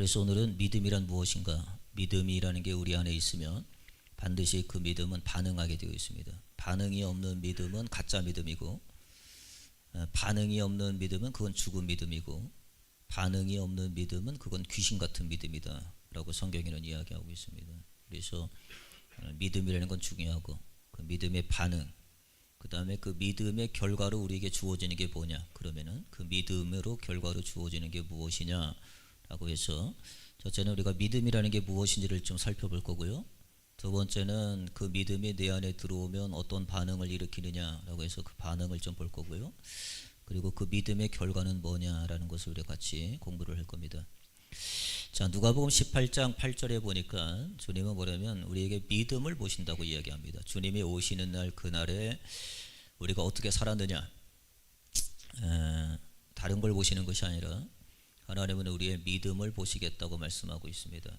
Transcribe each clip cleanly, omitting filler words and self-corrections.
그래서 오늘은 믿음이란 무엇인가? 믿음이라는 게 우리 안에 있으면 반드시 그 믿음은 반응하게 되어 있습니다. 반응이 없는 믿음은 가짜 믿음이고, 반응이 없는 믿음은 그건 죽은 믿음이고, 반응이 없는 믿음은 그건 귀신 같은 믿음이다 라고 성경에는 이야기하고 있습니다. 그래서 믿음이라는 건 중요하고, 그 믿음의 반응, 그 다음에 그 믿음의 결과로 우리에게 주어지는 게 뭐냐, 그러면은 그 믿음으로 결과로 주어지는 게 무엇이냐 라고 해서, 첫째는 우리가 믿음이라는 게 무엇인지를 좀 살펴볼 거고요. 두 번째는 그 믿음이 내 안에 들어오면 어떤 반응을 일으키느냐라고 해서 그 반응을 좀 볼 거고요. 그리고 그 믿음의 결과는 뭐냐라는 것을 우리가 같이 공부를 할 겁니다. 자, 누가복음 18장 8절에 보니까 주님은 뭐냐면 우리에게 믿음을 보신다고 이야기합니다. 주님이 오시는 날, 그날에 우리가 어떻게 살았느냐, 다른 걸 보시는 것이 아니라 하나님은 우리의 믿음을 보시겠다고 말씀하고 있습니다.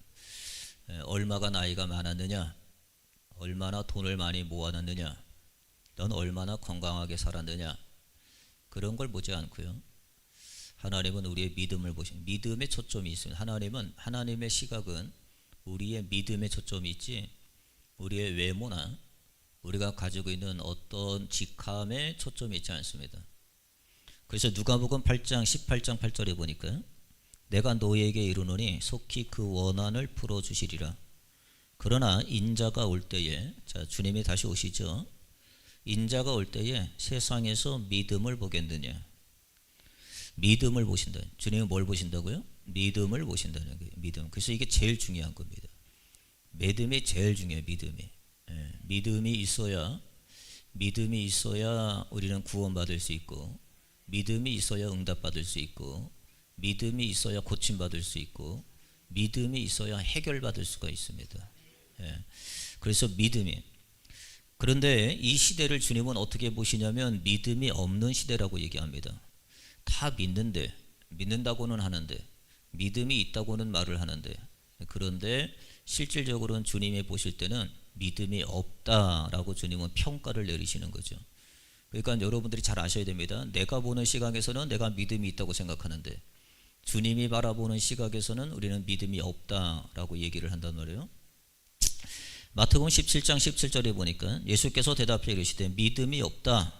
얼마가 나이가 많았느냐, 얼마나 돈을 많이 모아놨느냐, 넌 얼마나 건강하게 살았느냐, 그런 걸 보지 않고요. 하나님은 우리의 믿음을 보신, 믿음에 초점이 있습니다. 하나님의 시각은 우리의 믿음에 초점이 있지, 우리의 외모나 우리가 가지고 있는 어떤 직함에 초점이 있지 않습니다. 그래서 누가복음 8장 18장 8절에 보니까 내가 너희에게 이르노니 속히 그 원한을 풀어주시리라. 그러나 인자가 올 때에, 자, 주님이 다시 오시죠. 인자가 올 때에 세상에서 믿음을 보겠느냐. 믿음을 보신다. 주님은 뭘 보신다고요? 믿음을 보신다는 거예요. 믿음. 그래서 이게 제일 중요한 겁니다. 믿음이 제일 중요해요. 믿음이 있어야 우리는 구원받을 수 있고, 믿음이 있어야 응답받을 수 있고, 믿음이 있어야 고침받을 수 있고, 믿음이 있어야 해결받을 수가 있습니다. 그래서 믿음이, 그런데 이 시대를 주님은 어떻게 보시냐면 믿음이 없는 시대라고 얘기합니다. 다 믿는데, 믿는다고는 하는데, 믿음이 있다고는 말을 하는데, 그런데 실질적으로는 주님이 보실 때는 믿음이 없다라고 주님은 평가를 내리시는 거죠. 그러니까 여러분들이 잘 아셔야 됩니다. 내가 보는 시각에서는 내가 믿음이 있다고 생각하는데, 주님이 바라보는 시각에서는 우리는 믿음이 없다라고 얘기를 한단 말이에요. 마태복음 17장 17절에 보니까 예수께서 대답해 이르시되 믿음이 없다.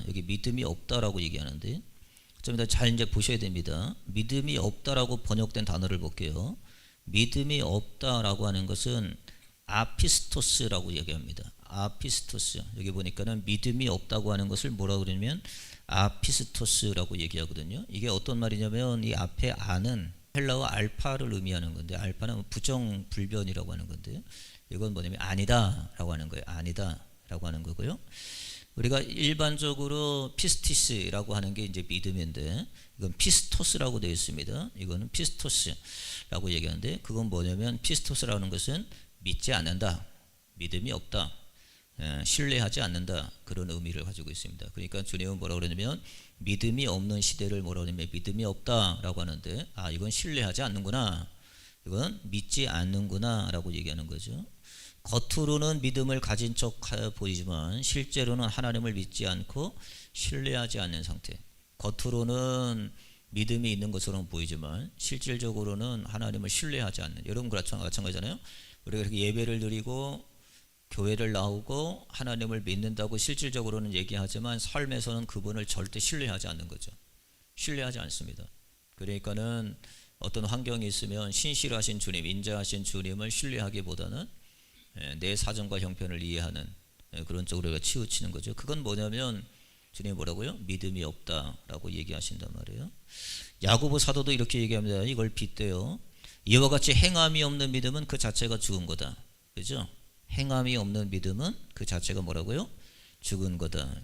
여기 믿음이 없다라고 얘기하는데, 좀 더 잘 이제 보셔야 됩니다. 믿음이 없다라고 번역된 단어를 볼게요. 믿음이 없다라고 하는 것은 아피스토스라고 얘기합니다. 아피스토스. 여기 보니까는 믿음이 없다고 하는 것을 뭐라고 그러냐면 아피스토스라고 얘기하거든요. 이게 어떤 말이냐면 이 앞에 아는 헬라어 알파를 의미하는 건데, 알파는 부정불변이라고 하는 건데, 이건 뭐냐면 아니다라고 하는 거예요. 아니다라고 하는 거고요. 우리가 일반적으로 피스티스라고 하는 게 이제 믿음인데, 이건 피스토스라고 되어 있습니다. 이거는 피스토스라고 얘기하는데, 그건 뭐냐면 피스토스라는 것은 믿지 않는다, 믿음이 없다, 신뢰하지 않는다, 그런 의미를 가지고 있습니다. 그러니까 주님은 뭐라고 그러냐면 믿음이 없는 시대를 뭐라고 하냐면 믿음이 없다라고 하는데, 아, 이건 신뢰하지 않는구나, 이건 믿지 않는구나 라고 얘기하는 거죠. 겉으로는 믿음을 가진 척 보이지만 실제로는 하나님을 믿지 않고 신뢰하지 않는 상태. 겉으로는 믿음이 있는 것처럼 보이지만 실질적으로는 하나님을 신뢰하지 않는, 여러분과 마찬가지잖아요. 우리가 이렇게 예배를 드리고 교회를 나오고 하나님을 믿는다고 실질적으로는 얘기하지만 삶에서는 그분을 절대 신뢰하지 않는 거죠. 신뢰하지 않습니다. 그러니까는 어떤 환경이 있으면 신실하신 주님, 인자하신 주님을 신뢰하기보다는 내 사정과 형편을 이해하는 그런 쪽으로 치우치는 거죠. 그건 뭐냐면 주님이 뭐라고요? 믿음이 없다라고 얘기하신단 말이에요. 야고보 사도도 이렇게 얘기합니다. 이걸 빗대요. 이와 같이 행함이 없는 믿음은 그 자체가 죽은 거다. 그죠? 행함이 없는 믿음은 그 자체가 뭐라고요? 죽은 거다.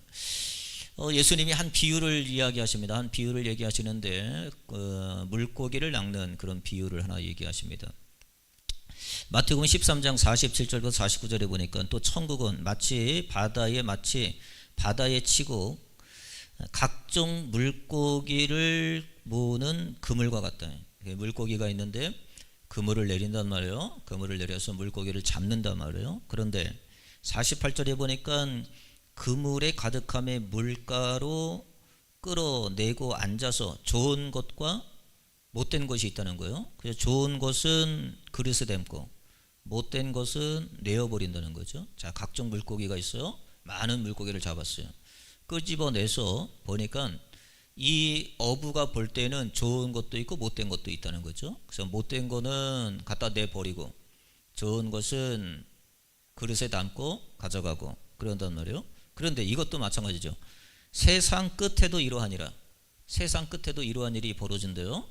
예수님이 한 비유를 이야기하십니다. 한 비유를 얘기하시는데 물고기를 낚는 그런 비유를 하나 얘기하십니다. 마태복음 13장 47절부터 49절에 보니까 또 천국은 마치 바다에 치고 각종 물고기를 모으는 그물과 같다. 물고기가 있는데 그물을 내린단 말이에요. 그물을 내려서 물고기를 잡는단 말이에요. 그런데 48절에 보니까 그물에 가득함의 물가로 끌어내고 앉아서 좋은 것과 못된 것이 있다는 거예요. 그래서 좋은 것은 그릇에 담고 못된 것은 내어버린다는 거죠. 자, 각종 물고기가 있어요. 많은 물고기를 잡았어요. 끄집어내서 보니까 이 어부가 볼 때는 좋은 것도 있고 못된 것도 있다는 거죠. 그래서 못된 거는 갖다 내버리고 좋은 것은 그릇에 담고 가져가고 그런단 말이에요. 그런데 이것도 마찬가지죠. 세상 끝에도 이러하니라. 세상 끝에도 이러한 일이 벌어진대요.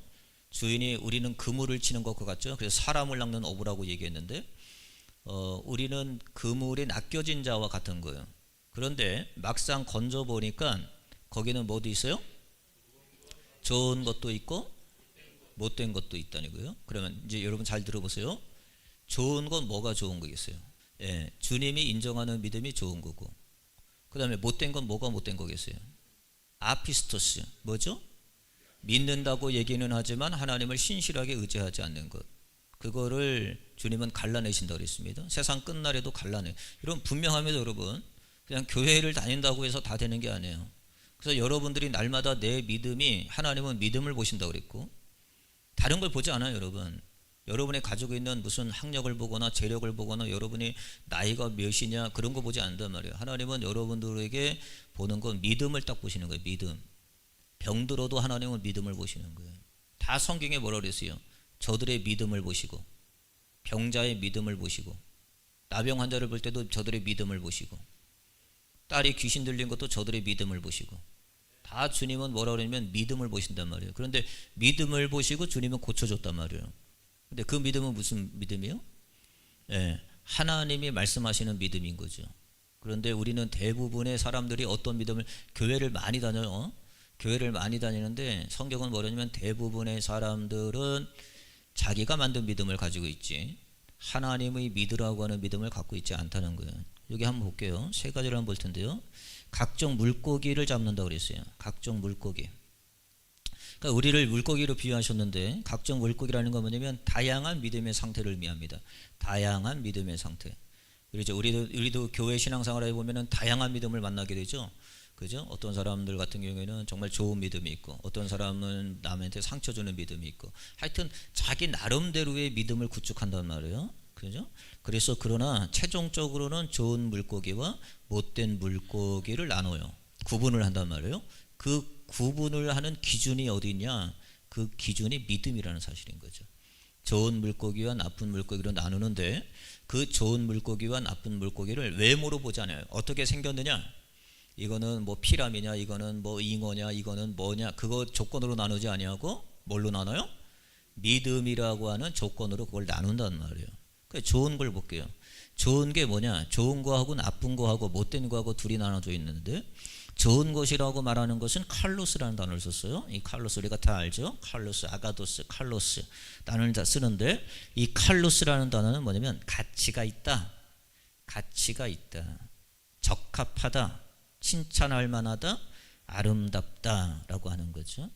주인이 우리는 그물을 치는 것과 같죠. 그래서 사람을 낚는 어부라고 얘기했는데 우리는 그물에 낚여진 자와 같은 거예요. 그런데 막상 건져 보니까 거기는 뭐도 있어요? 좋은 것도 있고 못된 것도 있다는 거예요. 그러면 이제 여러분 잘 들어보세요. 좋은 건 뭐가 좋은 거겠어요? 예, 주님이 인정하는 믿음이 좋은 거고, 그 다음에 못된 건 뭐가 못된 거겠어요? 아피스토스, 뭐죠? 믿는다고 얘기는 하지만 하나님을 신실하게 의지하지 않는 것, 그거를 주님은 갈라내신다고 그랬습니다. 세상 끝날에도 갈라내. 이런 분명합니다. 여러분, 그냥 교회를 다닌다고 해서 다 되는 게 아니에요. 그래서 여러분들이 날마다 내 믿음이, 하나님은 믿음을 보신다고 그랬고 다른 걸 보지 않아요. 여러분이 가지고 있는 무슨 학력을 보거나 재력을 보거나 여러분이 나이가 몇이냐 그런 거 보지 않는단 말이에요. 하나님은 여러분들에게 보는 건 믿음을 딱 보시는 거예요. 믿음. 병들어도 하나님은 믿음을 보시는 거예요. 다 성경에 뭐라 그랬어요? 저들의 믿음을 보시고, 병자의 믿음을 보시고, 나병 환자를 볼 때도 저들의 믿음을 보시고, 딸이 귀신 들린 것도 저들의 믿음을 보시고, 다 주님은 뭐라 그러냐면 믿음을 보신단 말이에요. 그런데 믿음을 보시고 주님은 고쳐줬단 말이에요. 근데 그 믿음은 무슨 믿음이요? 예, 하나님이 말씀하시는 믿음인 거죠. 그런데 우리는 대부분의 사람들이 어떤 믿음을, 교회를 많이 다녀요. 교회를 많이 다니는데 성경은 뭐냐면 대부분의 사람들은 자기가 만든 믿음을 가지고 있지 하나님의 믿으라고 하는 믿음을 갖고 있지 않다는 거예요. 여기 한번 볼게요. 세 가지를 한번 볼 텐데요. 각종 물고기를 잡는다고 그랬어요. 각종 물고기. 그러니까 우리를 물고기로 비유하셨는데 각종 물고기라는 건 뭐냐면 다양한 믿음의 상태를 의미합니다. 다양한 믿음의 상태. 그렇죠. 우리도 교회 신앙생활에 보면은 다양한 믿음을 만나게 되죠. 그죠? 어떤 사람들 같은 경우에는 정말 좋은 믿음이 있고, 어떤 사람은 남한테 상처 주는 믿음이 있고, 하여튼 자기 나름대로의 믿음을 구축한단 말이에요. 그죠? 그래서 그러나 최종적으로는 좋은 물고기와 못된 물고기를 나눠요. 구분을 한단 말이에요. 그 구분을 하는 기준이 어디 있냐? 그 기준이 믿음이라는 사실인 거죠. 좋은 물고기와 나쁜 물고기로 나누는데 그 좋은 물고기와 나쁜 물고기를 외모로 보지 않아요. 어떻게 생겼느냐? 이거는 뭐 피라미냐, 이거는 뭐 잉어냐, 이거는 뭐냐, 그거 조건으로 나누지 아니하고 뭘로 나눠요? 믿음이라고 하는 조건으로 그걸 나눈단 말이에요. 그러니까 좋은 걸 볼게요. 좋은 게 뭐냐? 좋은 거하고 나쁜 거하고 못된 거하고 둘이 나눠져 있는데, 좋은 것이라고 말하는 것은 칼로스라는 단어를 썼어요. 이 칼로스 우리가 다 알죠? 칼로스, 아가도스, 칼로스 단어를 다 쓰는데, 이 칼로스라는 단어는 뭐냐면 가치가 있다, 가치가 있다, 적합하다, 칭찬할 만하다, 아름답다라고 하는 거죠.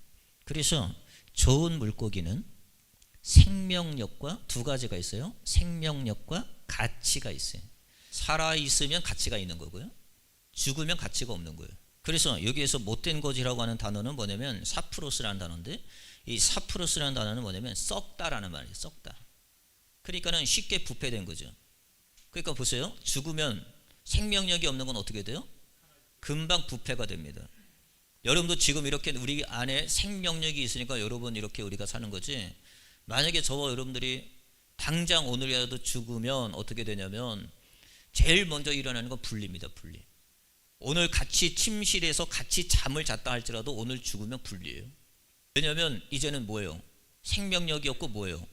그래서 좋은 물고기는 생명력과 두 가지가 있어요. 생명력과 가치가 있어요. 살아있으면 가치가 있는 거고요, 죽으면 가치가 없는 거예요. 그래서 여기에서 못된 것이라고 하는 단어는 뭐냐면 사프로스라는 단어인데, 이 사프로스라는 단어는 뭐냐면 썩다라는 말이에요. 썩다. 그러니까는 쉽게 부패된 거죠. 그러니까 보세요. 죽으면 생명력이 없는 건 어떻게 돼요? 금방 부패가 됩니다. 여러분도 지금 이렇게 우리 안에 생명력이 있으니까 여러분 이렇게 우리가 사는 거지, 만약에 저와 여러분들이 당장 오늘이라도 죽으면 어떻게 되냐면 제일 먼저 일어나는 건 분리입니다. 분리. 오늘 같이 침실에서 같이 잠을 잤다 할지라도 오늘 죽으면 분리예요. 왜냐하면 이제는 뭐예요? 생명력이 없고 뭐예요?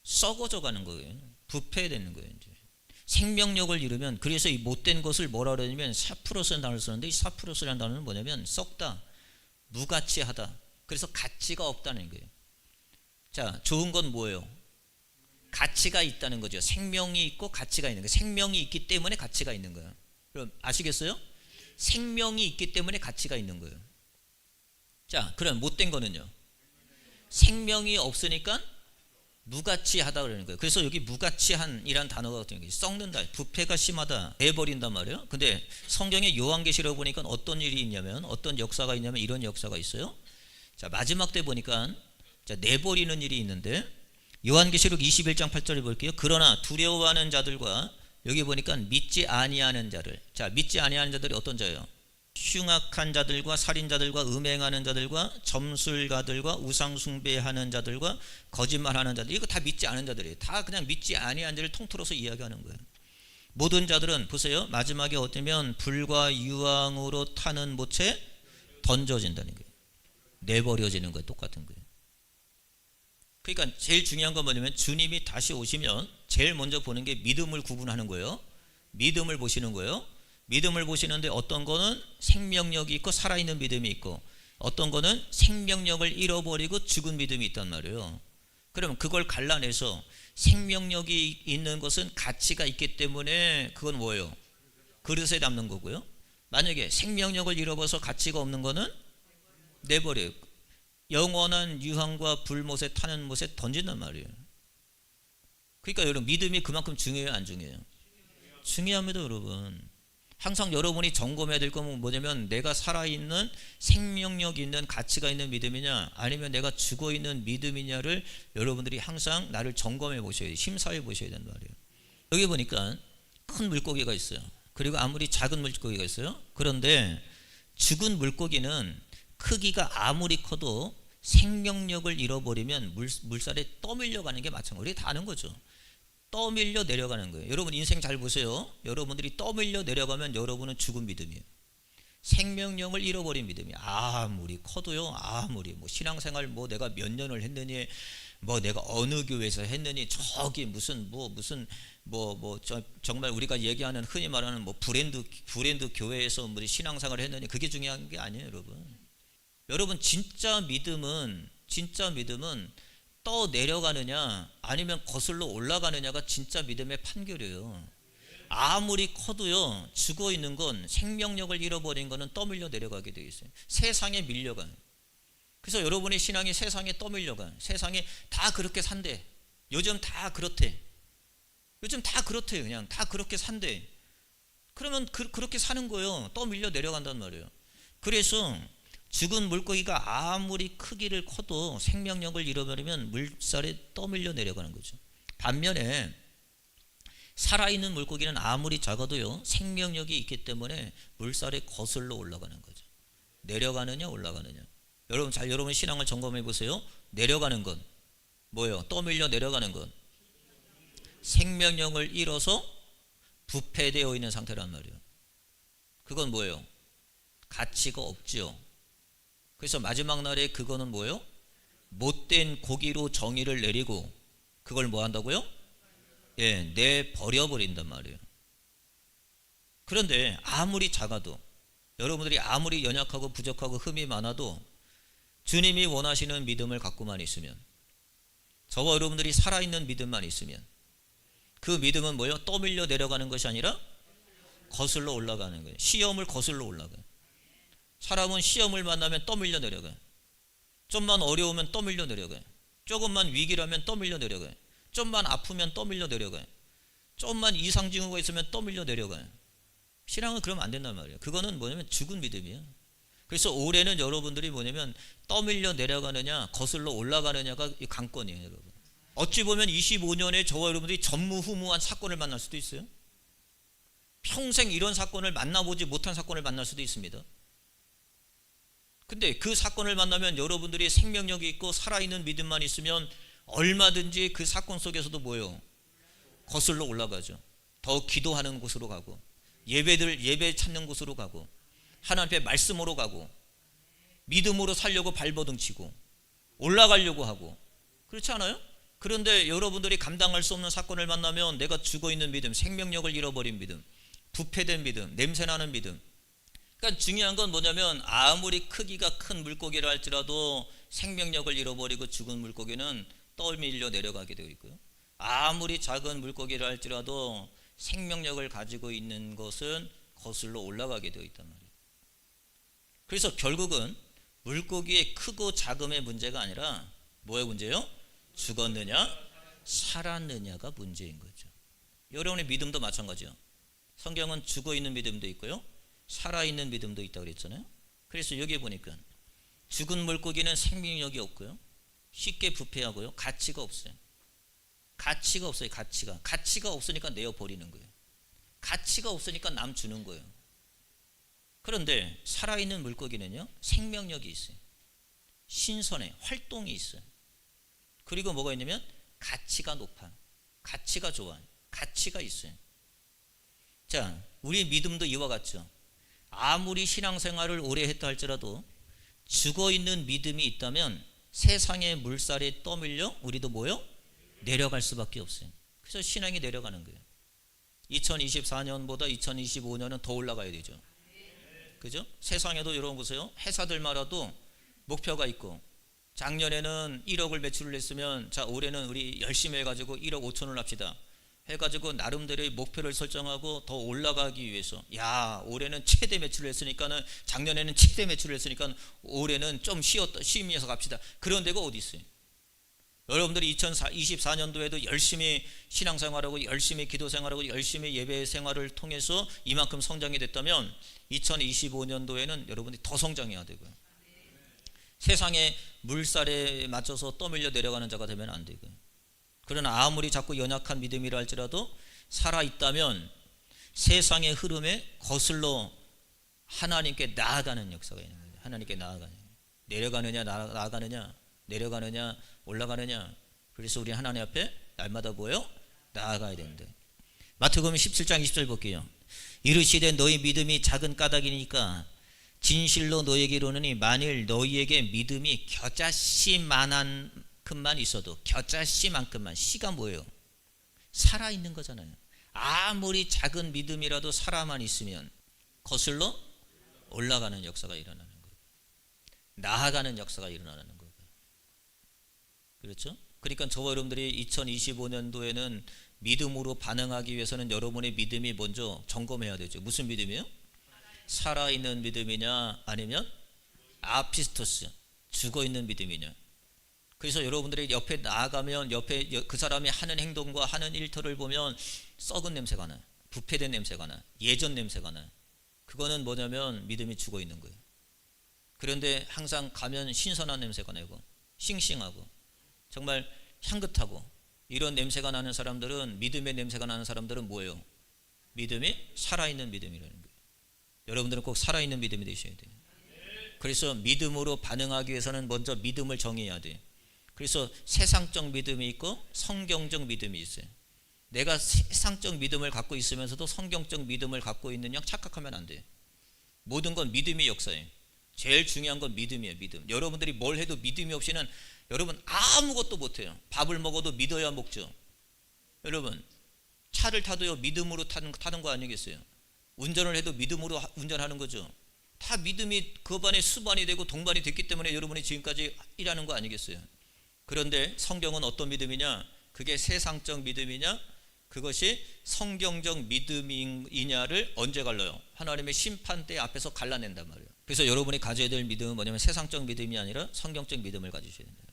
썩어져 가는 거예요. 부패되는 거예요. 이제 생명력을 잃으면, 그래서 이 못된 것을 뭐라 그러냐면 사프로스라는 단어를 쓰는데, 이 사프로스라는 단어는 뭐냐면 썩다, 무가치하다, 그래서 가치가 없다는 거예요. 자, 좋은 건 뭐예요? 가치가 있다는 거죠. 생명이 있고 가치가 있는 거예요. 생명이 있기 때문에 가치가 있는 거예요. 그럼 아시겠어요? 생명이 있기 때문에 가치가 있는 거예요. 자, 그럼 못된 거는요? 생명이 없으니까 무가치하다 그러는 거예요. 그래서 여기 무가치한이란 단어가 어떤 게 썩는다, 부패가 심하다, 해버린단 말이에요. 근데 성경의 요한계시록 보니까 어떤 일이 있냐면, 어떤 역사가 있냐면 이런 역사가 있어요. 자, 마지막 때 보니까 자, 내버리는 일이 있는데 요한계시록 21장 8절을 볼게요. 그러나 두려워하는 자들과 여기 보니까 믿지 아니하는 자들. 자, 믿지 아니하는 자들이 어떤 자예요? 흉악한 자들과 살인자들과 음행하는 자들과 점술가들과 우상숭배하는 자들과 거짓말하는 자들, 이거 다 믿지 않은 자들이에요. 다 그냥 믿지 아니하는 자를 통틀어서 이야기하는 거예요. 모든 자들은 보세요. 마지막에 어쩌면 불과 유황으로 타는 못에 던져진다는 거예요. 내버려지는 거예요. 똑같은 거예요. 그러니까 제일 중요한 건 뭐냐면 주님이 다시 오시면 제일 먼저 보는 게 믿음을 구분하는 거예요. 믿음을 보시는 거예요. 믿음을 보시는데 어떤 거는 생명력이 있고 살아있는 믿음이 있고 어떤 거는 생명력을 잃어버리고 죽은 믿음이 있단 말이에요. 그러면 그걸 갈라내서 생명력이 있는 것은 가치가 있기 때문에 그건 뭐예요? 그릇에 담는 거고요. 만약에 생명력을 잃어버려서 가치가 없는 거는 내버려요. 영원한 유황과 불못에 타는 못에 던진단 말이에요. 그러니까 여러분 믿음이 그만큼 중요해요, 안 중요해요? 중요합니다, 여러분. 항상 여러분이 점검해야 될 건 뭐냐면 내가 살아있는 생명력 있는 가치가 있는 믿음이냐 아니면 내가 죽어있는 믿음이냐를 여러분들이 항상 나를 점검해 보셔야 돼요. 심사해 보셔야 된단 말이에요. 여기 보니까 큰 물고기가 있어요. 그리고 아무리 작은 물고기가 있어요. 그런데 죽은 물고기는 크기가 아무리 커도 생명력을 잃어버리면 물살에 떠밀려 가는 게 마찬가지예요. 우리 다 아는 거죠. 떠밀려 내려가는 거예요. 여러분 인생 잘 보세요. 여러분들이 떠밀려 내려가면 여러분은 죽은 믿음이에요. 생명력을 잃어버린 믿음이에요. 아무리 커도요. 아무리 뭐 신앙생활 뭐 내가 몇 년을 했느니 뭐 내가 어느 교회에서 했느니 저기 무슨 정말 우리가 얘기하는 흔히 말하는 뭐 브랜드 교회에서 뭐 신앙생활을 했느니 그게 중요한 게 아니에요, 여러분. 여러분 진짜 믿음은 떠 내려가느냐 아니면 거슬러 올라가느냐가 진짜 믿음의 판결이에요. 아무리 커도요 죽어 있는 건 생명력을 잃어버린 거는 떠밀려 내려가게 되어 있어요. 세상에 밀려가요. 그래서 여러분의 신앙이 세상에 떠밀려가요. 세상에 다 그렇게 산대. 요즘 다 그렇대. 요즘 다 그렇대요. 그냥 다 그렇게 산대. 그러면 그렇게 사는 거예요. 떠밀려 내려간단 말이에요. 그래서 죽은 물고기가 아무리 크기를 커도 생명력을 잃어버리면 물살에 떠밀려 내려가는 거죠. 반면에 살아있는 물고기는 아무리 작아도요 생명력이 있기 때문에 물살에 거슬러 올라가는 거죠. 내려가느냐 올라가느냐. 여러분 신앙을 점검해 보세요. 내려가는 건 뭐예요? 떠밀려 내려가는 건 생명력을 잃어서 부패되어 있는 상태란 말이에요. 그건 뭐예요? 가치가 없지요. 그래서 마지막 날에 그거는 뭐예요? 못된 고기로 정의를 내리고 그걸 뭐 한다고요? 예, 내버려버린단 말이에요. 그런데 아무리 작아도 여러분들이 아무리 연약하고 부족하고 흠이 많아도 주님이 원하시는 믿음을 갖고만 있으면 저와 여러분들이 살아있는 믿음만 있으면 그 믿음은 뭐예요? 떠밀려 내려가는 것이 아니라 거슬러 올라가는 거예요. 시험을 거슬러 올라가요. 사람은 시험을 만나면 떠밀려 내려가요. 좀만 어려우면 떠밀려 내려가요. 조금만 위기라면 떠밀려 내려가요. 좀만 아프면 떠밀려 내려가요. 좀만 이상 징후가 있으면 떠밀려 내려가요. 신앙은 그러면 안 된단 말이에요. 그거는 뭐냐면 죽은 믿음이에요. 그래서 올해는 여러분들이 뭐냐면 떠밀려 내려가느냐 거슬러 올라가느냐가 관건이에요, 여러분. 어찌 보면 25년에 저와 여러분들이 전무후무한 사건을 만날 수도 있어요. 평생 이런 사건을 만나보지 못한 사건을 만날 수도 있습니다. 근데 그 사건을 만나면 여러분들이 생명력이 있고 살아있는 믿음만 있으면 얼마든지 그 사건 속에서도 뭐예요? 거슬러 올라가죠. 더 기도하는 곳으로 가고 예배 찾는 곳으로 가고 하나님 앞에 말씀으로 가고 믿음으로 살려고 발버둥치고 올라가려고 하고 그렇지 않아요? 그런데 여러분들이 감당할 수 없는 사건을 만나면 내가 죽어있는 믿음, 생명력을 잃어버린 믿음, 부패된 믿음, 냄새나는 믿음. 그러니까 중요한 건 뭐냐면 아무리 크기가 큰 물고기를 할지라도 생명력을 잃어버리고 죽은 물고기는 떠밀려 내려가게 되어 있고요. 아무리 작은 물고기를 할지라도 생명력을 가지고 있는 것은 거슬러 올라가게 되어 있단 말이에요. 그래서 결국은 물고기의 크고 작음의 문제가 아니라 뭐의 문제예요? 죽었느냐 살았느냐가 문제인 거죠. 여러분의 믿음도 마찬가지요. 성경은 죽어있는 믿음도 있고요 살아있는 믿음도 있다고 그랬잖아요. 그래서 여기 보니까 죽은 물고기는 생명력이 없고요 쉽게 부패하고요. 가치가 없어요. 가치가 없어요. 가치가 없으니까 내어 버리는 거예요. 가치가 없으니까 남 주는 거예요. 그런데 살아있는 물고기는요, 생명력이 있어요. 신선해, 활동이 있어요. 그리고 뭐가 있냐면 가치가 높아, 가치가 좋아, 가치가 있어요. 자, 우리 믿음도 이와 같죠. 아무리 신앙생활을 오래 했다 할지라도 죽어있는 믿음이 있다면 세상의 물살에 떠밀려 우리도 뭐요? 내려갈 수밖에 없어요. 그래서 신앙이 내려가는 거예요. 2024년보다 2025년은 더 올라가야 되죠. 그죠? 세상에도 여러분 보세요. 회사들마다도 목표가 있고, 작년에는 1억을 매출을 했으면 자, 올해는 우리 열심히 해가지고 1억 5천을 합시다 해가지고 나름대로의 목표를 설정하고 더 올라가기 위해서, 야, 올해는 최대 매출을 했으니까는, 작년에는 최대 매출을 했으니까 올해는 좀 쉬면서 갑시다. 그런 데가 어디 있어요? 여러분들이 2024년도에도 열심히 신앙생활하고 열심히 기도생활하고 열심히 예배생활을 통해서 이만큼 성장이 됐다면 2025년도에는 여러분들이 더 성장해야 되고요. 세상의 물살에 맞춰서 떠밀려 내려가는 자가 되면 안 되고요. 그러나 아무리 자꾸 연약한 믿음이라 할지라도 살아있다면 세상의 흐름에 거슬러 하나님께 나아가는 역사가 있는 거예요. 하나님께 나아가는, 내려가느냐 나아가느냐, 내려가느냐 올라가느냐. 그래서 우리 하나님 앞에 날마다 뭐예요? 나아가야 되는데, 마태복음 17장 20절 볼게요. 이르시되 너희 믿음이 작은 까닭이니까 진실로 너희에게 이르노니 만일 너희에게 믿음이 겨자씨만큼만 있어도, 겨자씨만큼만, 씨가 뭐예요? 살아있는 거잖아요. 아무리 작은 믿음이라도 살아만 있으면 거슬러 올라가는 역사가 일어나는 거예요. 나아가는 역사가 일어나는 거예요. 그렇죠? 그러니까 저와 여러분들이 2025년도에는 믿음으로 반응하기 위해서는 여러분의 믿음이 먼저 점검해야 되죠. 무슨 믿음이에요? 살아있는 믿음이냐, 아니면 아피스토스, 죽어있는 믿음이냐. 그래서 여러분들이 옆에 나아가면 옆에 그 사람이 하는 행동과 하는 일터를 보면 썩은 냄새가 나, 부패된 냄새가 나, 예전 냄새가 나. 그거는 뭐냐면 믿음이 죽어있는 거예요. 그런데 항상 가면 신선한 냄새가 나고 싱싱하고 정말 향긋하고 이런 냄새가 나는 사람들은, 믿음의 냄새가 나는 사람들은 뭐예요? 믿음이 살아있는 믿음이라는 거예요. 여러분들은 꼭 살아있는 믿음이 되셔야 돼요. 그래서 믿음으로 반응하기 위해서는 먼저 믿음을 정의해야 돼요. 그래서 세상적 믿음이 있고 성경적 믿음이 있어요. 내가 세상적 믿음을 갖고 있으면서도 성경적 믿음을 갖고 있는 양 착각하면 안 돼요. 모든 건 믿음의 역사예요. 제일 중요한 건 믿음이에요. 믿음. 여러분들이 뭘 해도 믿음이 없이는 여러분 아무것도 못해요. 밥을 먹어도 믿어야 먹죠. 여러분 차를 타도요, 믿음으로 타는 거 아니겠어요? 운전을 해도 믿음으로 운전하는 거죠. 다 믿음이 그 반에 수반이 되고 동반이 됐기 때문에 여러분이 지금까지 일하는 거 아니겠어요? 그런데 성경은 어떤 믿음이냐? 그게 세상적 믿음이냐, 그것이 성경적 믿음이냐를 언제 갈라요? 하나님의 심판대 앞에서 갈라낸단 말이에요. 그래서 여러분이 가져야 될 믿음은 뭐냐면 세상적 믿음이 아니라 성경적 믿음을 가지셔야 된다.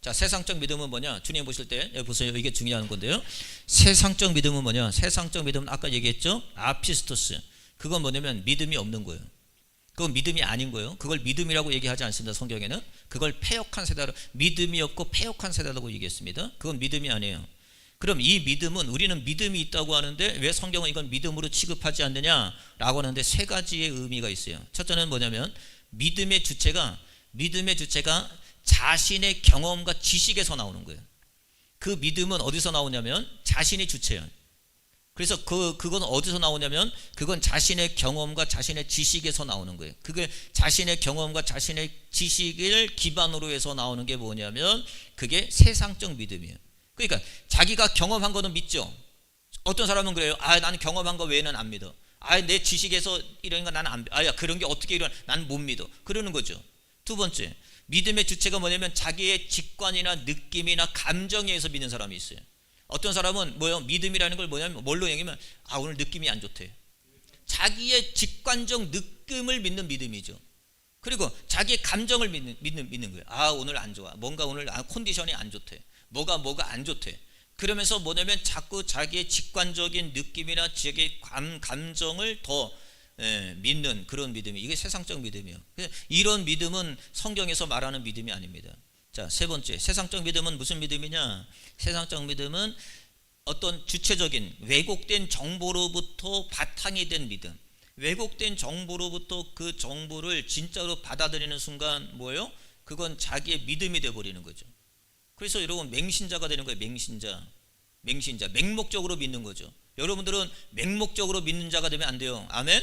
자, 세상적 믿음은 뭐냐? 주님 보실 때 여기 보세요. 이게 중요한 건데요. 세상적 믿음은 뭐냐? 세상적 믿음은 아까 얘기했죠? 아피스토스. 그건 뭐냐면 믿음이 없는 거예요. 그건 믿음이 아닌 거예요. 그걸 믿음이라고 얘기하지 않습니다. 성경에는 그걸 패역한 세대로, 믿음이 없고 패역한 세대라고 얘기했습니다. 그건 믿음이 아니에요. 그럼 이 믿음은, 우리는 믿음이 있다고 하는데 왜 성경은 이건 믿음으로 취급하지 않느냐라고 하는데 세 가지의 의미가 있어요. 첫째는 뭐냐면 믿음의 주체가 자신의 경험과 지식에서 나오는 거예요. 그 믿음은 어디서 나오냐면 자신이 주체예요. 그래서 그건 어디서 나오냐면 그건 자신의 경험과 자신의 지식에서 나오는 거예요. 그게 자신의 경험과 자신의 지식을 기반으로 해서 나오는 게 뭐냐면 그게 세상적 믿음이에요. 그러니까 자기가 경험한 거는 믿죠. 어떤 사람은 그래요. 나는 경험한 거 외에는 안 믿어. 내 지식에서 이런 거 나는 안 믿어. 그런 게 어떻게 일어나? 나는 못 믿어. 그러는 거죠. 두 번째, 믿음의 주체가 뭐냐면 자기의 직관이나 느낌이나 감정에 의해서 믿는 사람이 있어요. 어떤 사람은 뭐예요? 믿음이라는 걸 뭐냐면 뭘로 얘기하면 오늘 느낌이 안 좋대. 자기의 직관적 느낌을 믿는 믿음이죠. 그리고 자기의 감정을 믿는 거예요. 오늘 안 좋아. 뭔가 오늘 컨디션이 안 좋대. 뭐가 안 좋대. 그러면서 뭐냐면 자꾸 자기의 직관적인 느낌이나 자기의 감정을 더 믿는 그런 믿음이, 이게 세상적 믿음이에요. 이런 믿음은 성경에서 말하는 믿음이 아닙니다. 자, 세 번째, 세상적 믿음은 무슨 믿음이냐? 세상적 믿음은 어떤 주체적인 왜곡된 정보로부터 바탕이 된 믿음. 왜곡된 정보로부터 그 정보를 진짜로 받아들이는 순간 뭐예요? 그건 자기의 믿음이 되어버리는 거죠. 그래서 여러분 맹신자가 되는 거예요. 맹신자. 맹목적으로 믿는 거죠. 여러분들은 맹목적으로 믿는 자가 되면 안 돼요. 아멘?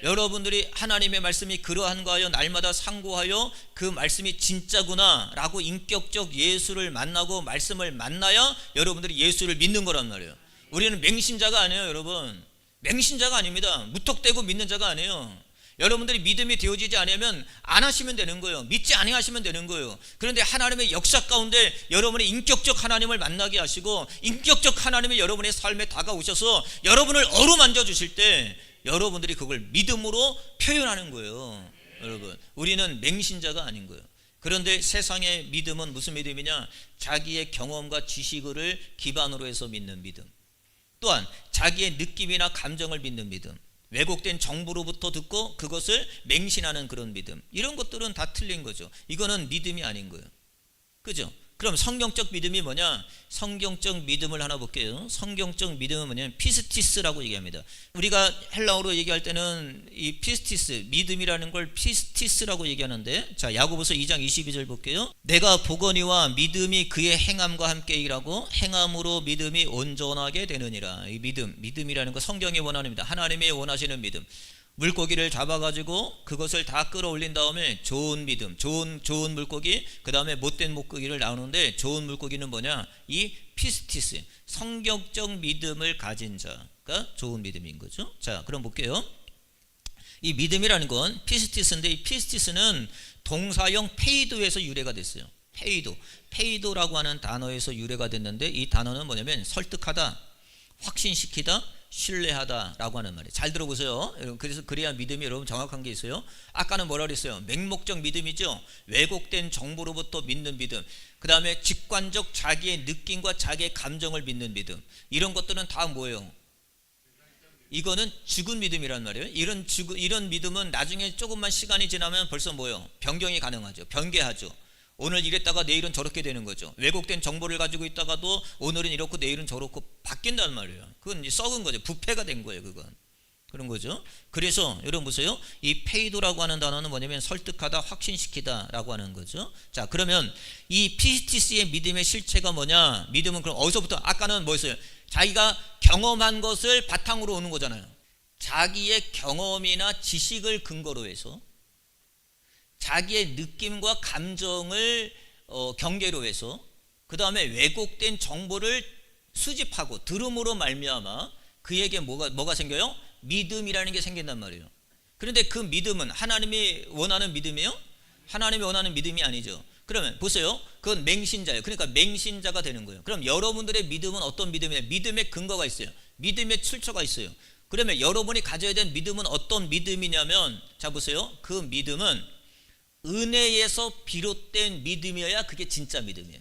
여러분들이 하나님의 말씀이 그러한 거하여 날마다 상고하여 그 말씀이 진짜구나 라고 인격적 예수를 만나고 말씀을 만나야 여러분들이 예수를 믿는 거란 말이에요. 우리는 맹신자가 아니에요. 여러분, 맹신자가 아닙니다. 무턱대고 믿는 자가 아니에요. 여러분들이 믿음이 되어지지 않으면 안 하시면 되는 거예요. 믿지 아니하시면 되는 거예요. 그런데 하나님의 역사 가운데 여러분의 인격적 하나님을 만나게 하시고 인격적 하나님이 여러분의 삶에 다가오셔서 여러분을 어루만져 주실 때 여러분들이 그걸 믿음으로 표현하는 거예요. 여러분, 우리는 맹신자가 아닌 거예요. 그런데 세상의 믿음은 무슨 믿음이냐? 자기의 경험과 지식을 기반으로 해서 믿는 믿음. 또한 자기의 느낌이나 감정을 믿는 믿음. 왜곡된 정보로부터 듣고 그것을 맹신하는 그런 믿음. 이런 것들은 다 틀린 거죠. 이거는 믿음이 아닌 거예요. 그죠? 그럼 성경적 믿음이 뭐냐? 성경적 믿음을 하나 볼게요. 성경적 믿음은 뭐냐면 피스티스라고 얘기합니다. 우리가 헬라어로 얘기할 때는 이 피스티스, 믿음이라는 걸 피스티스라고 얘기하는데, 자, 야고보서 2장 22절 볼게요. 내가 보거니와 믿음이 그의 행함과 함께 일하고 행함으로 믿음이 온전하게 되느니라. 이 믿음이라는 거 성경이 원하는 믿음, 하나님이 원하시는 믿음. 물고기를 잡아가지고 그것을 다 끌어올린 다음에 좋은 믿음, 좋은 물고기, 그 다음에 못된 물고기를 나오는데 좋은 물고기는 뭐냐? 이 피스티스, 성경적 믿음을 가진 자가 좋은 믿음인 거죠. 자, 그럼 볼게요. 이 믿음이라는 건 피스티스인데, 이 피스티스는 동사형 페이도에서 유래가 됐어요. 페이도라고 하는 단어에서 유래가 됐는데, 이 단어는 뭐냐면 설득하다, 확신시키다, 신뢰하다라고 하는 말이에요. 잘 들어보세요. 그래서 그래야 믿음이 여러분 정확한 게 있어요. 아까는 뭐라 그랬어요? 맹목적 믿음이죠. 왜곡된 정보로부터 믿는 믿음. 그 다음에 직관적 자기의 느낌과 자기의 감정을 믿는 믿음. 이런 것들은 다 뭐예요? 이거는 죽은 믿음이란 말이에요. 이런 믿음은 나중에 조금만 시간이 지나면 벌써 뭐예요? 변경이 가능하죠. 변개하죠. 오늘 이랬다가 내일은 저렇게 되는 거죠. 왜곡된 정보를 가지고 있다가도 오늘은 이렇고 내일은 저렇고 바뀐단 말이에요. 그건 이제 썩은 거죠. 부패가 된 거예요. 그건 그런 거죠. 그래서 여러분 보세요. 이 페이도라고 하는 단어는 뭐냐면 설득하다, 확신시키다 라고 하는 거죠. 자, 그러면 이 피스티스의 믿음의 실체가 뭐냐? 믿음은 그럼 어디서부터? 아까는 뭐였어요? 자기가 경험한 것을 바탕으로 오는 거잖아요. 자기의 경험이나 지식을 근거로 해서 자기의 느낌과 감정을 경계로 해서 그 다음에 왜곡된 정보를 수집하고 들음으로 말미암아 그에게 뭐가 생겨요? 믿음이라는 게 생긴단 말이에요. 그런데 그 믿음은 하나님이 원하는 믿음이에요? 하나님이 원하는 믿음이 아니죠. 그러면 보세요. 그건 맹신자예요. 그러니까 맹신자가 되는 거예요. 그럼 여러분들의 믿음은 어떤 믿음이에요? 믿음의 근거가 있어요. 믿음의 출처가 있어요. 그러면 여러분이 가져야 되는 믿음은 어떤 믿음이냐면, 자 보세요. 그 믿음은 은혜에서 비롯된 믿음이어야 그게 진짜 믿음이에요.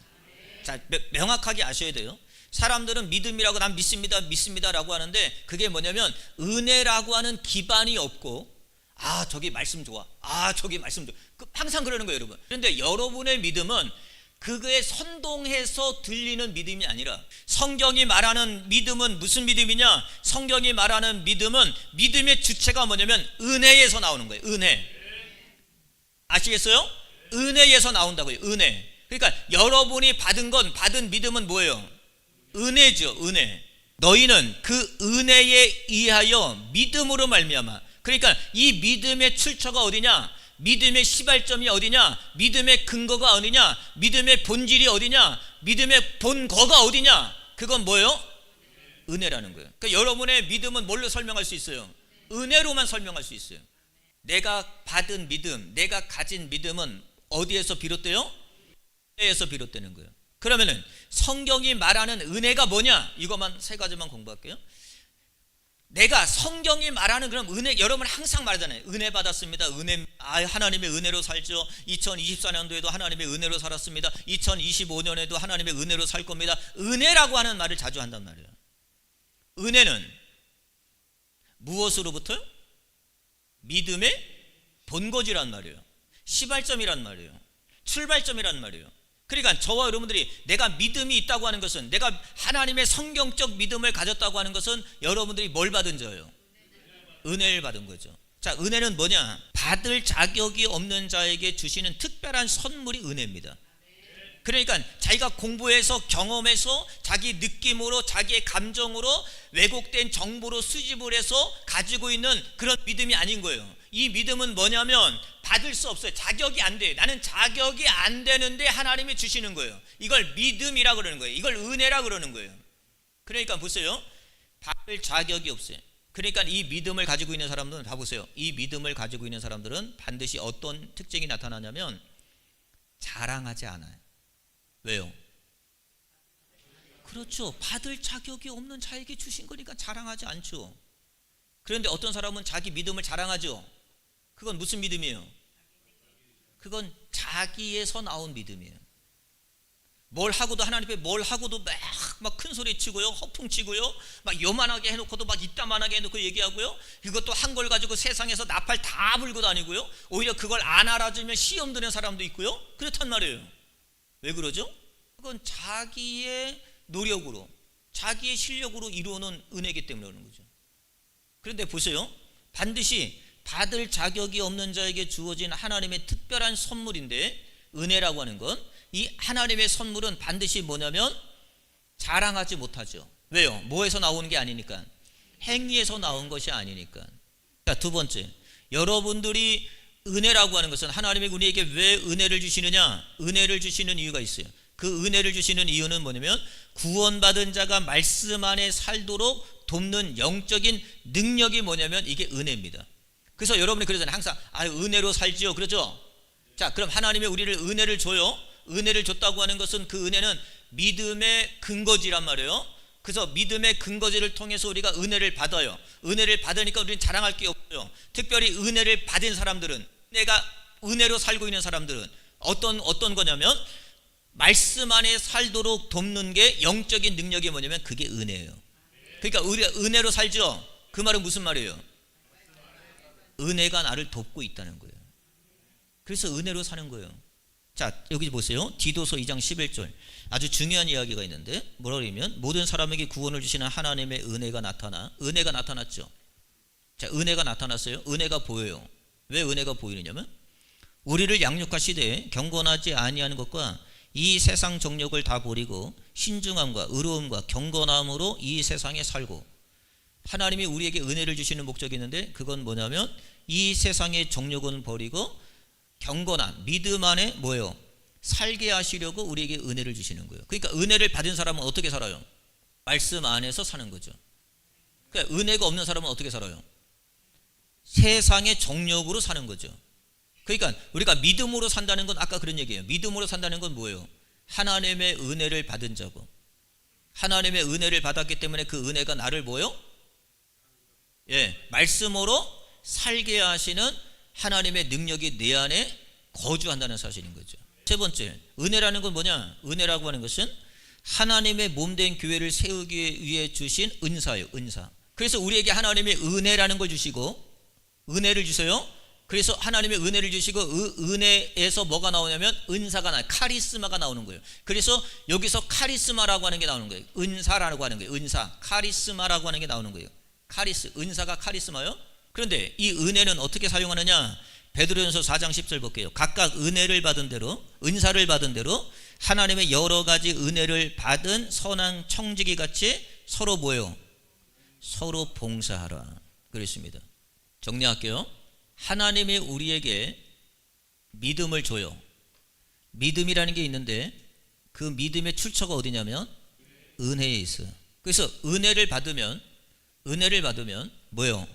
자, 명확하게 아셔야 돼요. 사람들은 믿음이라고 난 믿습니다라고 하는데 그게 뭐냐면 은혜라고 하는 기반이 없고, 아 저기 말씀 좋아, 아 저기 말씀 좋아, 항상 그러는 거예요, 여러분. 그런데 여러분의 믿음은 그거에 선동해서 들리는 믿음이 아니라, 성경이 말하는 믿음은 무슨 믿음이냐? 성경이 말하는 믿음은 믿음의 주체가 뭐냐면 은혜에서 나오는 거예요. 은혜. 아시겠어요? 은혜에서 나온다고요. 은혜. 그러니까 여러분이 받은 믿음은 뭐예요? 은혜죠. 은혜. 너희는 그 은혜에 의하여 믿음으로 말미암아. 그러니까 이 믿음의 출처가 어디냐? 믿음의 시발점이 어디냐? 믿음의 근거가 어디냐? 믿음의 본질이 어디냐? 믿음의 본거가 어디냐? 그건 뭐예요? 은혜라는 거예요. 그러니까 여러분의 믿음은 뭘로 설명할 수 있어요? 은혜로만 설명할 수 있어요. 내가 받은 믿음, 내가 가진 믿음은 어디에서 비롯돼요? 은혜에서 비롯되는 거예요. 그러면은 성경이 말하는 은혜가 뭐냐? 이것만 세 가지만 공부할게요. 내가 성경이 말하는 그런 은혜, 여러분 항상 말하잖아요. 은혜 받았습니다. 하나님의 은혜로 살죠. 2024년도에도 하나님의 은혜로 살았습니다. 2025년에도 하나님의 은혜로 살 겁니다. 은혜라고 하는 말을 자주 한단 말이에요. 은혜는 무엇으로부터요? 믿음의 본거지란 말이에요. 시발점이란 말이에요. 출발점이란 말이에요. 그러니까 저와 여러분들이 내가 믿음이 있다고 하는 것은, 내가 하나님의 성경적 믿음을 가졌다고 하는 것은 여러분들이 뭘 받은 자예요? 은혜를 받은 거죠. 자, 은혜는 뭐냐? 받을 자격이 없는 자에게 주시는 특별한 선물이 은혜입니다. 그러니까 자기가 공부해서 경험해서 자기 느낌으로 자기의 감정으로 왜곡된 정보로 수집을 해서 가지고 있는 그런 믿음이 아닌 거예요. 이 믿음은 뭐냐면 받을 수 없어요. 자격이 안 돼. 나는 자격이 안 되는데 하나님이 주시는 거예요. 이걸 믿음이라 그러는 거예요. 이걸 은혜라 그러는 거예요. 그러니까 보세요. 받을 자격이 없어요. 그러니까 이 믿음을 가지고 있는 사람들은 봐보세요. 이 믿음을 가지고 있는 사람들은 반드시 어떤 특징이 나타나냐면 자랑하지 않아요. 왜요? 그렇죠. 받을 자격이 없는 자에게 주신 거니까 자랑하지 않죠. 그런데 어떤 사람은 자기 믿음을 자랑하죠. 그건 무슨 믿음이에요? 그건 자기에서 나온 믿음이에요. 뭘 하고도, 하나님 앞에 뭘 하고도 막 큰 소리 치고요, 허풍 치고요, 막 요만하게 해놓고도 막 이따만하게 해놓고 얘기하고요, 이것도 한 걸 가지고 세상에서 나팔 다 불고 다니고요, 오히려 그걸 안 알아주면 시험 드는 사람도 있고요. 그렇단 말이에요. 왜 그러죠? 그건 자기의 노력으로, 자기의 실력으로 이루어놓은 은혜이기 때문에 그러는 거죠. 그런데 보세요. 반드시 받을 자격이 없는 자에게 주어진 하나님의 특별한 선물인데, 은혜라고 하는 건, 이 하나님의 선물은 반드시 뭐냐면 자랑하지 못하죠. 왜요? 뭐에서 나오는 게 아니니까. 행위에서 나온 것이 아니니까. 자, 두 번째, 여러분들이 은혜라고 하는 것은, 하나님이 우리에게 왜 은혜를 주시느냐? 은혜를 주시는 이유가 있어요. 그 은혜를 주시는 이유는 뭐냐면 구원받은 자가 말씀 안에 살도록 돕는 영적인 능력이 뭐냐면 이게 은혜입니다. 그래서 여러분이 그러잖아요. 항상 은혜로 살지요. 그렇죠? 자, 그럼 하나님이 우리를 은혜를 줘요. 은혜를 줬다고 하는 것은 그 은혜는 믿음의 근거지란 말이에요. 그래서 믿음의 근거지를 통해서 우리가 은혜를 받아요. 은혜를 받으니까 우리는 자랑할 게 없어요. 특별히 은혜를 받은 사람들은, 내가 은혜로 살고 있는 사람들은 어떤 거냐면 말씀 안에 살도록 돕는 게 영적인 능력이 뭐냐면 그게 은혜예요. 그러니까 우리가 은혜로 살죠. 그 말은 무슨 말이에요? 은혜가 나를 돕고 있다는 거예요. 그래서 은혜로 사는 거예요. 자, 여기 보세요. 디도서 2장 11절 아주 중요한 이야기가 있는데, 뭐라 그러면 모든 사람에게 구원을 주시는 하나님의 은혜가 나타났죠. 자, 은혜가 나타났어요. 은혜가 보여요. 왜 은혜가 보이느냐면 우리를 양육할 시대에 경건하지 아니하는 것과 이 세상 정욕을 다 버리고 신중함과 의로움과 경건함으로 이 세상에 살고, 하나님이 우리에게 은혜를 주시는 목적이 있는데, 그건 뭐냐면 이 세상의 정욕은 버리고 경건한 믿음 안에 뭐예요? 살게 하시려고 우리에게 은혜를 주시는 거예요. 그러니까 은혜를 받은 사람은 어떻게 살아요? 말씀 안에서 사는 거죠. 그러니까 은혜가 없는 사람은 어떻게 살아요? 세상의 정욕으로 사는 거죠. 그러니까 우리가 믿음으로 산다는 건 아까 그런 얘기예요. 믿음으로 산다는 건 뭐예요? 하나님의 은혜를 받은 자고, 하나님의 은혜를 받았기 때문에 그 은혜가 나를 뭐요? 말씀으로 살게 하시는 하나님의 능력이 내 안에 거주한다는 사실인 거죠. 세 번째, 은혜라는 건 뭐냐? 은혜라고 하는 것은 하나님의 몸된 교회를 세우기 위해 주신 은사예요. 은사. 그래서 우리에게 하나님의 은혜라는 걸 주시고, 은혜를 주세요. 그래서 하나님의 은혜를 주시고, 은혜에서 뭐가 나오냐면 은사가 나와요. 카리스마가 나오는 거예요. 그래서 여기서 카리스마라고 하는 게 나오는 거예요. 은사라고 하는 거예요. 은사, 카리스마라고 하는 게 나오는 거예요. 은사가 카리스마요. 그런데 이 은혜는 어떻게 사용하느냐? 베드로전서 4장 10절 볼게요. 각각 은혜를 받은 대로, 은사를 받은 대로 하나님의 여러 가지 은혜를 받은 선한 청지기 같이 서로 뭐예요? 서로 봉사하라 그랬습니다. 정리할게요. 하나님이 우리에게 믿음을 줘요. 믿음이라는 게 있는데 그 믿음의 출처가 어디냐면 은혜에 있어요. 그래서 은혜를 받으면 뭐예요?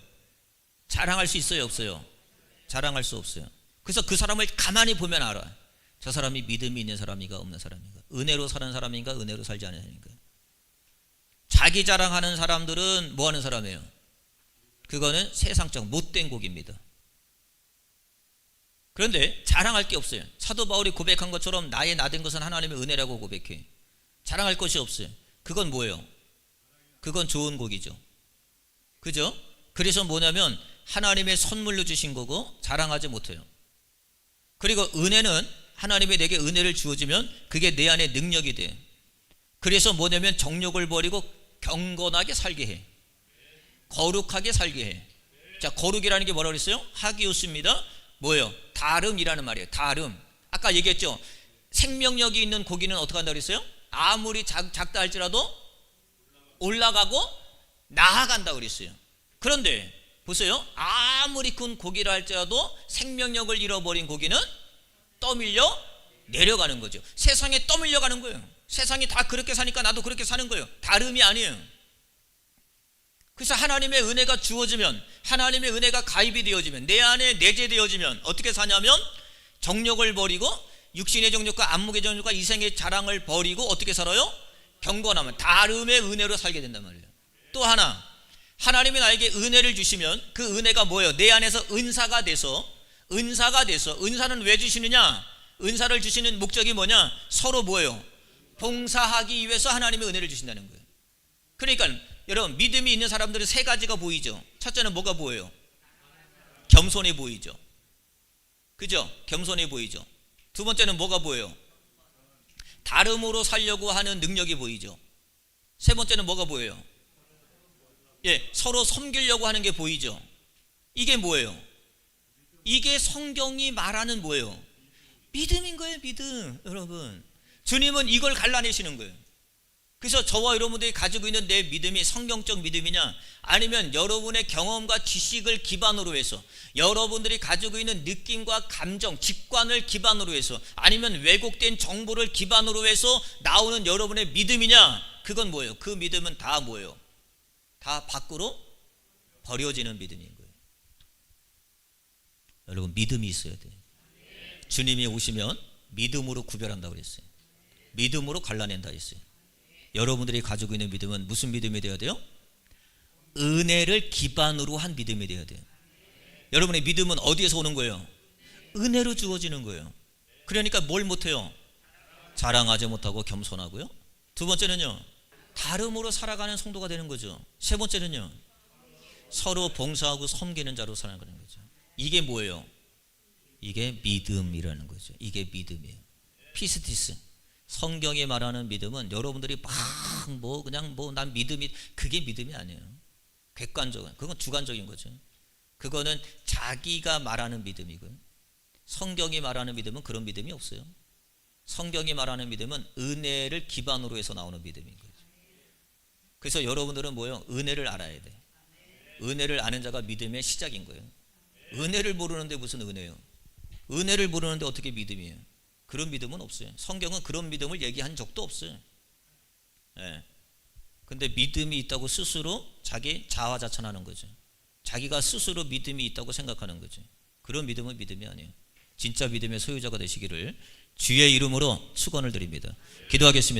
자랑할 수 있어요, 없어요? 자랑할 수 없어요. 그래서 그 사람을 가만히 보면 알아. 저 사람이 믿음이 있는 사람인가 없는 사람인가, 은혜로 사는 사람인가 은혜로 살지 않는 사람인가. 자기 자랑하는 사람들은 뭐 하는 사람이에요? 그거는 세상적 못된 곡입니다. 그런데 자랑할 게 없어요. 사도 바울이 고백한 것처럼 나의 나된 것은 하나님의 은혜라고 고백해. 자랑할 것이 없어요. 그건 뭐예요? 그건 좋은 곡이죠. 그죠? 그래서 뭐냐면 하나님의 선물로 주신 거고 자랑하지 못해요. 그리고 은혜는 하나님이 내게 은혜를 주어주면 그게 내 안에 능력이 돼. 그래서 뭐냐면 정욕을 버리고 경건하게 살게 해. 거룩하게 살게 해. 자, 거룩이라는 게 뭐라고 그랬어요? 하기오스입니다. 뭐예요? 다름이라는 말이에요. 다름. 아까 얘기했죠. 생명력이 있는 고기는 어떻게 한다고 그랬어요? 아무리 작다 할지라도 올라가고 나아간다고 그랬어요. 그런데 보세요. 아무리 큰 고기라 할지라도 생명력을 잃어버린 고기는 떠밀려 내려가는 거죠. 세상에 떠밀려 가는 거예요. 세상이 다 그렇게 사니까 나도 그렇게 사는 거예요. 다름이 아니에요. 그래서 하나님의 은혜가 주어지면, 하나님의 은혜가 가입이 되어지면, 내 안에 내재되어지면 어떻게 사냐면 정욕을 버리고 육신의 정욕과 안목의 정욕과 이생의 자랑을 버리고 어떻게 살아요? 경건하면 다름의 은혜로 살게 된단 말이에요. 또 하나, 하나님이 나에게 은혜를 주시면 그 은혜가 뭐예요? 내 안에서 은사가 돼서 은사는 왜 주시느냐? 은사를 주시는 목적이 뭐냐? 서로 뭐예요? 봉사하기 위해서 하나님의 은혜를 주신다는 거예요. 그러니까 여러분, 믿음이 있는 사람들은 세 가지가 보이죠. 첫째는 뭐가 보여요? 겸손해 보이죠. 그죠? 겸손해 보이죠. 두 번째는 뭐가 보여요? 다름으로 살려고 하는 능력이 보이죠. 세 번째는 뭐가 보여요? 예, 서로 섬기려고 하는 게 보이죠. 이게 뭐예요? 이게 성경이 말하는 뭐예요? 믿음인 거예요. 믿음. 여러분, 주님은 이걸 갈라내시는 거예요. 그래서 저와 여러분들이 가지고 있는 내 믿음이 성경적 믿음이냐, 아니면 여러분의 경험과 지식을 기반으로 해서, 여러분들이 가지고 있는 느낌과 감정, 직관을 기반으로 해서, 아니면 왜곡된 정보를 기반으로 해서 나오는 여러분의 믿음이냐, 그건 뭐예요? 그 믿음은 다 뭐예요? 다 밖으로 버려지는 믿음인 거예요. 여러분, 믿음이 있어야 돼요. 주님이 오시면 믿음으로 구별한다고 그랬어요. 믿음으로 갈라낸다 했어요. 여러분들이 가지고 있는 믿음은 무슨 믿음이 되어야 돼요? 은혜를 기반으로 한 믿음이 되어야 돼요. 여러분의 믿음은 어디에서 오는 거예요? 은혜로 주어지는 거예요. 그러니까 뭘 못해요? 자랑하지 못하고 겸손하고요. 두 번째는요, 다름으로 살아가는 성도가 되는 거죠. 세 번째는요, 서로 봉사하고 섬기는 자로 살아가는 거죠. 이게 뭐예요? 이게 믿음이라는 거죠. 이게 믿음이에요. 피스티스. 성경이 말하는 믿음은 여러분들이 막 그냥 난 믿음이, 그게 믿음이 아니에요. 객관적인, 그건 주관적인 거죠. 그거는 자기가 말하는 믿음이고요. 성경이 말하는 믿음은 그런 믿음이 없어요. 성경이 말하는 믿음은 은혜를 기반으로 해서 나오는 믿음인 거죠. 그래서 여러분들은 뭐예요? 은혜를 알아야 돼. 은혜를 아는 자가 믿음의 시작인 거예요. 은혜를 모르는데 무슨 은혜예요? 은혜를 모르는데 어떻게 믿음이에요? 그런 믿음은 없어요. 성경은 그런 믿음을 얘기한 적도 없어요. 예. 근데 믿음이 있다고 스스로 자기 자화자찬하는 거죠. 자기가 스스로 믿음이 있다고 생각하는 거죠. 그런 믿음은 믿음이 아니에요. 진짜 믿음의 소유자가 되시기를 주의 이름으로 축원을 드립니다. 기도하겠습니다.